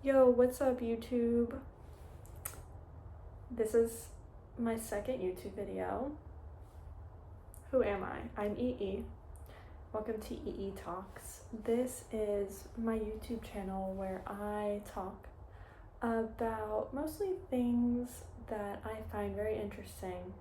Yo, what's up, YouTube? This is my second YouTube video. Who am I? I'm EE. Welcome to EE Talks. This is my YouTube channel where I talk about mostly things that I find very interesting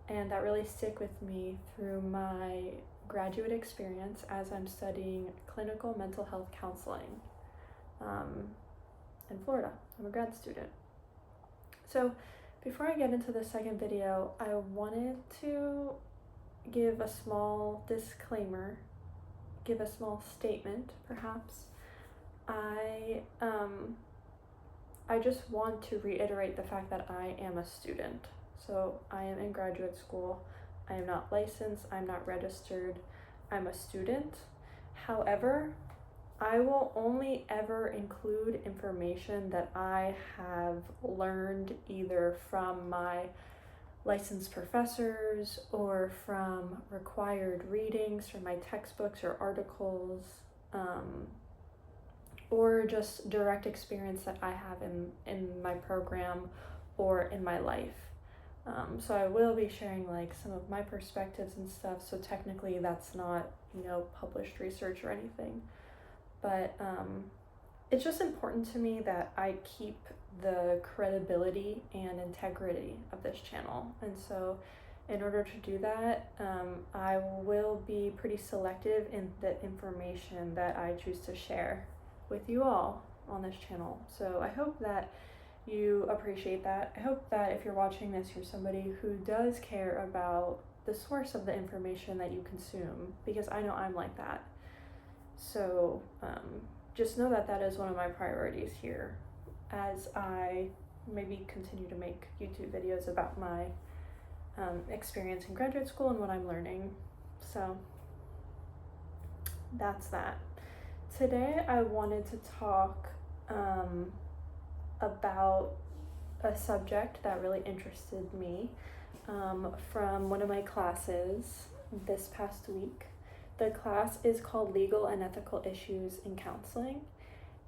and that really stick with me through my graduate experience as I'm studying clinical mental health counseling in Florida. I'm a grad student. So before I get into the second video, I wanted to give a small disclaimer, give a small statement perhaps. I just want to reiterate the fact that I am a student. So I am in graduate school. I am not licensed, I'm not registered, I'm a student. However, I will only ever include information that I have learned either from my licensed professors or from required readings from my textbooks or articles, or just direct experience that I have in my program or in my life. So I will be sharing like some of my perspectives and stuff, so technically that's not, published research or anything. But it's just important to me that I keep the credibility and integrity of this channel. And so in order to do that, I will be pretty selective in the information that I choose to share with you all on this channel. So I hope that you appreciate that. I hope that if you're watching this, you're somebody who does care about the source of the information that you consume, because I know I'm like that. So just know that that is one of my priorities here as I maybe continue to make YouTube videos about my experience in graduate school and what I'm learning. So that's that. Today I wanted to talk about a subject that really interested me from one of my classes this past week. The class is called Legal and Ethical Issues in Counseling.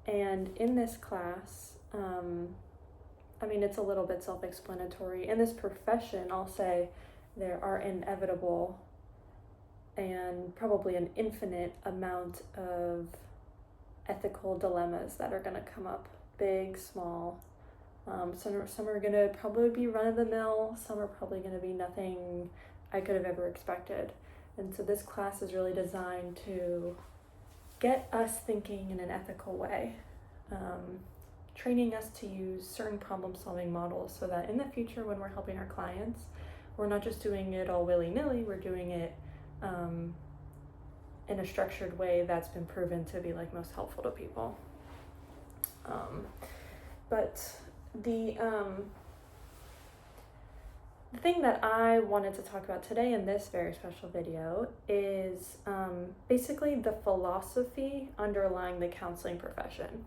And in this class, it's a little bit self-explanatory. In this profession, I'll say there are inevitable and probably an infinite amount of ethical dilemmas that are going to come up, big, small. Some are going to probably be run-of-the-mill, some are probably going to be nothing I could have ever expected. And so this class is really designed to get us thinking in an ethical way, training us to use certain problem-solving models so that in the future when we're helping our clients, we're not just doing it all willy-nilly, we're doing it in a structured way that's been proven to be like most helpful to people. But the thing that I wanted to talk about today in this very special video is basically the philosophy underlying the counseling profession.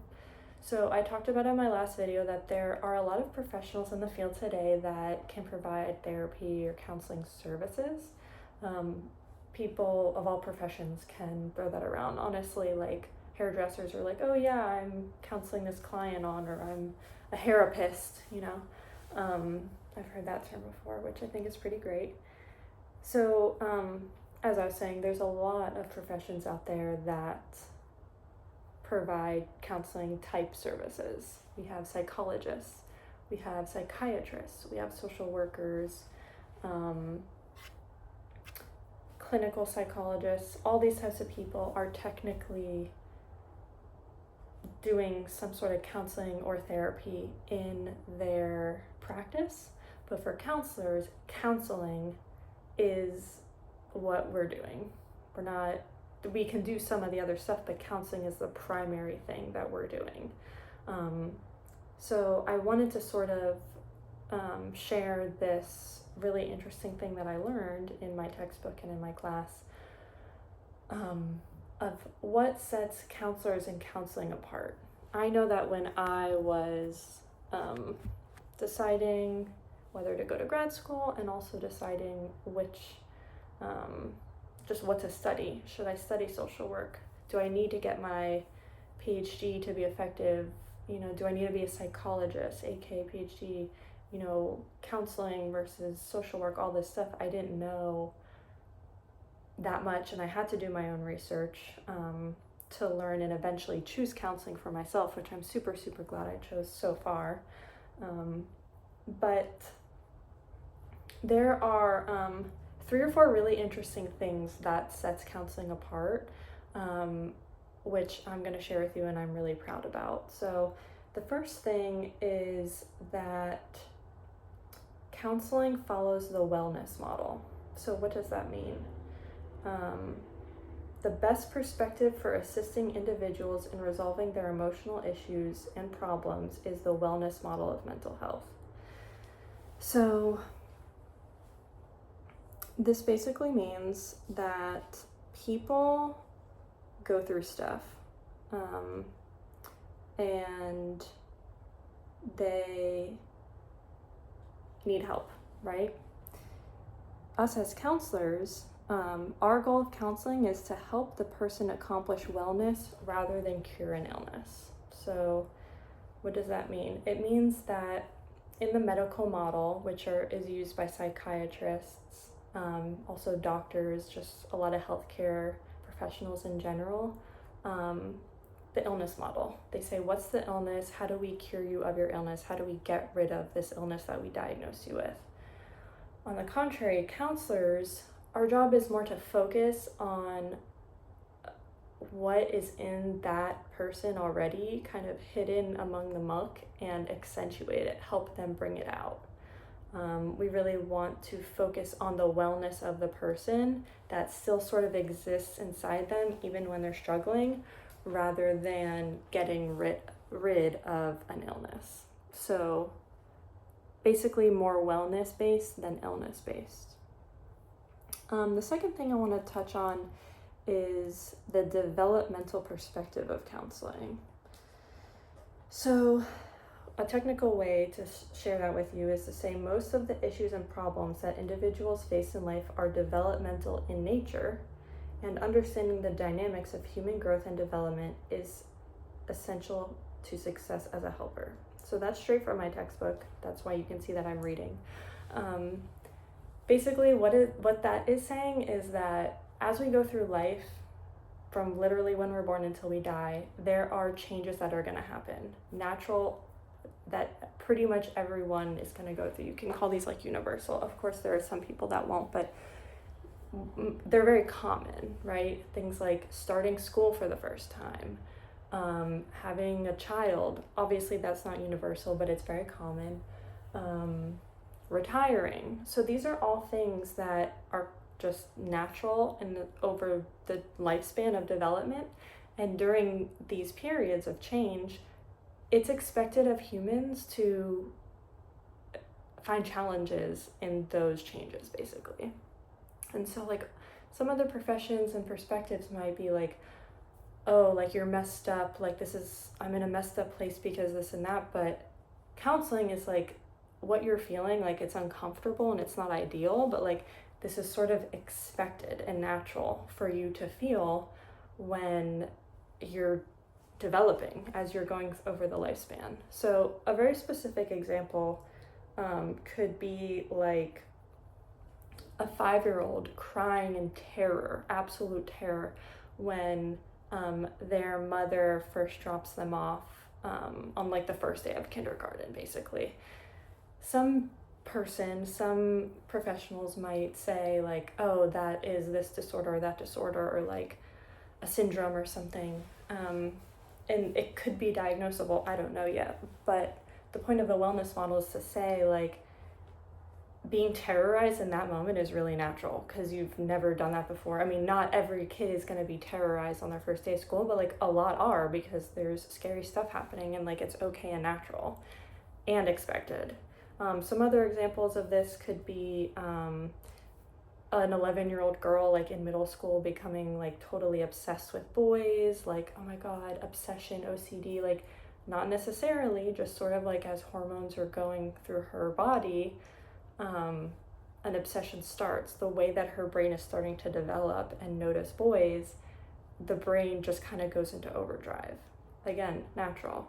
So I talked about in my last video that there are a lot of professionals in the field today that can provide therapy or counseling services. People of all professions can throw that around. Honestly, like hairdressers are like, oh yeah, I'm counseling this client on, or I'm a therapist, I've heard that term before, which I think is pretty great. So, as I was saying, there's a lot of professions out there that provide counseling type services. We have psychologists, we have psychiatrists, we have social workers, clinical psychologists. All these types of people are technically doing some sort of counseling or therapy in their practice. But for counselors, counseling is what we're doing. We can do some of the other stuff, but counseling is the primary thing that we're doing. So I wanted to sort of share this really interesting thing that I learned in my textbook and in my class of what sets counselors and counseling apart. I know that when I was deciding whether to go to grad school and also deciding just what to study. Should I study social work? Do I need to get my PhD to be effective do I need to be a psychologist, aka PhD, counseling versus social work, all this stuff. I didn't know that much, and I had to do my own research to learn and eventually choose counseling for myself, which I'm super, super glad I chose so far. But there are 3 or 4 really interesting things that sets counseling apart, which I'm going to share with you and I'm really proud about. So the first thing is that counseling follows the wellness model. So what does that mean? The best perspective for assisting individuals in resolving their emotional issues and problems is the wellness model of mental health. So this basically means that people go through stuff, and they need help, right? Us as counselors, our goal of counseling is to help the person accomplish wellness rather than cure an illness. So what does that mean? It means that in the medical model, which is used by psychiatrists, also doctors, just a lot of healthcare professionals in general, the illness model. They say, what's the illness? How do we cure you of your illness? How do we get rid of this illness that we diagnose you with? On the contrary, counselors, our job is more to focus on what is in that person already, kind of hidden among the muck, and accentuate it, help them bring it out. We really want to focus on the wellness of the person that still sort of exists inside them, even when they're struggling, rather than getting rid of an illness. So basically more wellness-based than illness-based. The second thing I want to touch on is the developmental perspective of counseling. So a technical way to share that with you is to say most of the issues and problems that individuals face in life are developmental in nature, and understanding the dynamics of human growth and development is essential to success as a helper. So that's straight from my textbook. That's why you can see that I'm reading. Basically, what that is saying is that as we go through life, from literally when we're born until we die, there are changes that are going to happen. Natural, that pretty much everyone is going to go through. You can call these like universal. Of course, there are some people that won't, but they're very common, right? Things like starting school for the first time, having a child. Obviously, that's not universal, but it's very common. Retiring. So these are all things that are just natural and over the lifespan of development. And during these periods of change, it's expected of humans to find challenges in those changes, basically. And so like some of the professions and perspectives might be like, oh, like you're messed up, like I'm in a messed up place because this and that. But counseling is like what you're feeling, like it's uncomfortable and it's not ideal, but like this is sort of expected and natural for you to feel when you're developing as you're going over the lifespan. So a very specific example could be like a 5-year-old crying in terror, absolute terror, when their mother first drops them off on like the first day of kindergarten, basically. Some professionals might say like, oh, that is this disorder or that disorder, or like a syndrome or something. And it could be diagnosable, I don't know yet. But the point of the wellness model is to say like, being terrorized in that moment is really natural because you've never done that before. I mean, not every kid is going to be terrorized on their first day of school, but like a lot are, because there's scary stuff happening, and like it's okay and natural and expected. Some other examples of this could be an 11-year-old girl like in middle school becoming like totally obsessed with boys, like, oh my God, obsession, OCD, like not necessarily, just sort of like as hormones are going through her body, an obsession starts. The way that her brain is starting to develop and notice boys, the brain just kind of goes into overdrive. Again, natural.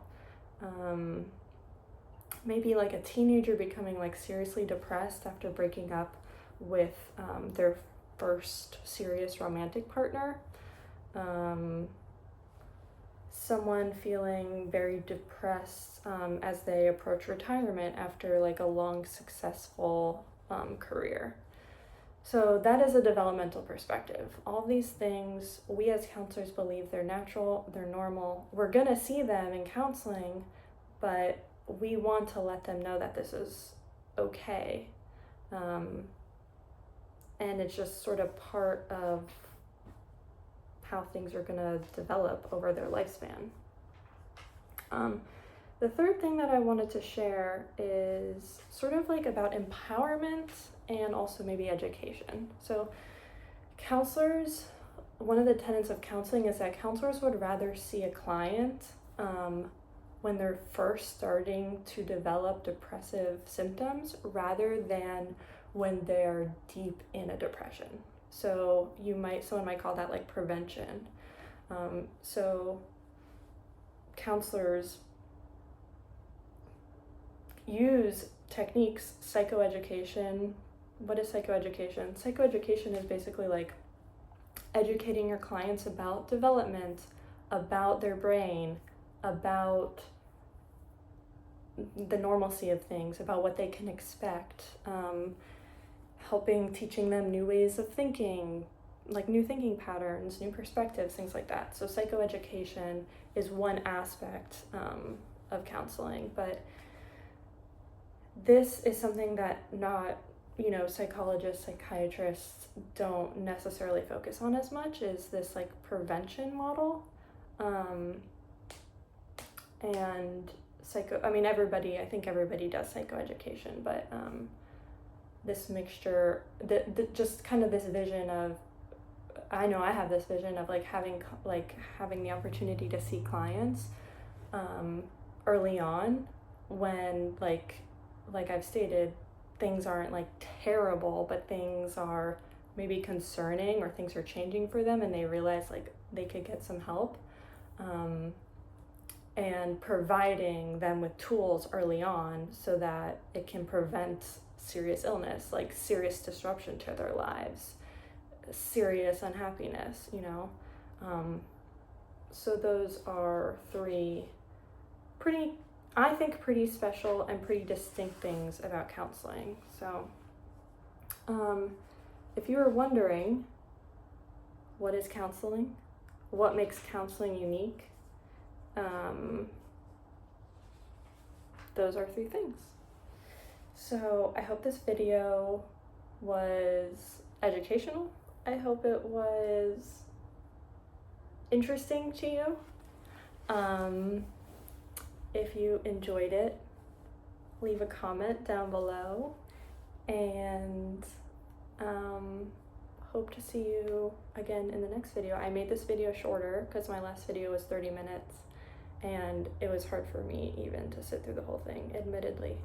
maybe like a teenager becoming like seriously depressed after breaking up with their first serious romantic partner. Someone feeling very depressed as they approach retirement after like a long successful career. So that is a developmental perspective. All these things, we as counselors believe they're natural, they're normal. We're gonna see them in counseling, but we want to let them know that this is okay. And it's just sort of part of how things are gonna develop over their lifespan. The third thing that I wanted to share is sort of like about empowerment and also maybe education. So counselors, one of the tenets of counseling is that counselors would rather see a client when they're first starting to develop depressive symptoms rather than when they're deep in a depression. So someone might call that like prevention. So counselors use techniques, psychoeducation. What is psychoeducation? Psychoeducation is basically like educating your clients about development, about their brain, about the normalcy of things, about what they can expect, teaching them new ways of thinking, like new thinking patterns, new perspectives, things like that. So psychoeducation is one aspect of counseling, but this is something that psychologists, psychiatrists don't necessarily focus on as much, is this like prevention model. And I think everybody does psychoeducation, but this mixture, just kind of this vision of, I know I have this vision of having the opportunity to see clients early on when like I've stated, things aren't like terrible, but things are maybe concerning or things are changing for them and they realize like they could get some help, and providing them with tools early on so that it can prevent serious illness, like serious disruption to their lives, serious unhappiness, So those are three pretty special and pretty distinct things about counseling. So if you were wondering, what is counseling? What makes counseling unique? Those are three things. So I hope this video was educational. I hope it was interesting to you. If you enjoyed it, leave a comment down below, and hope to see you again in the next video. I made this video shorter because my last video was 30 minutes and it was hard for me even to sit through the whole thing, admittedly.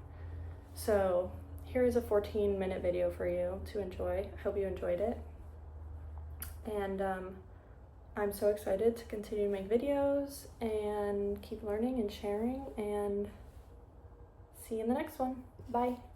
So here is a 14-minute video for you to enjoy. I hope you enjoyed it. And I'm so excited to continue to make videos and keep learning and sharing, and see you in the next one. Bye.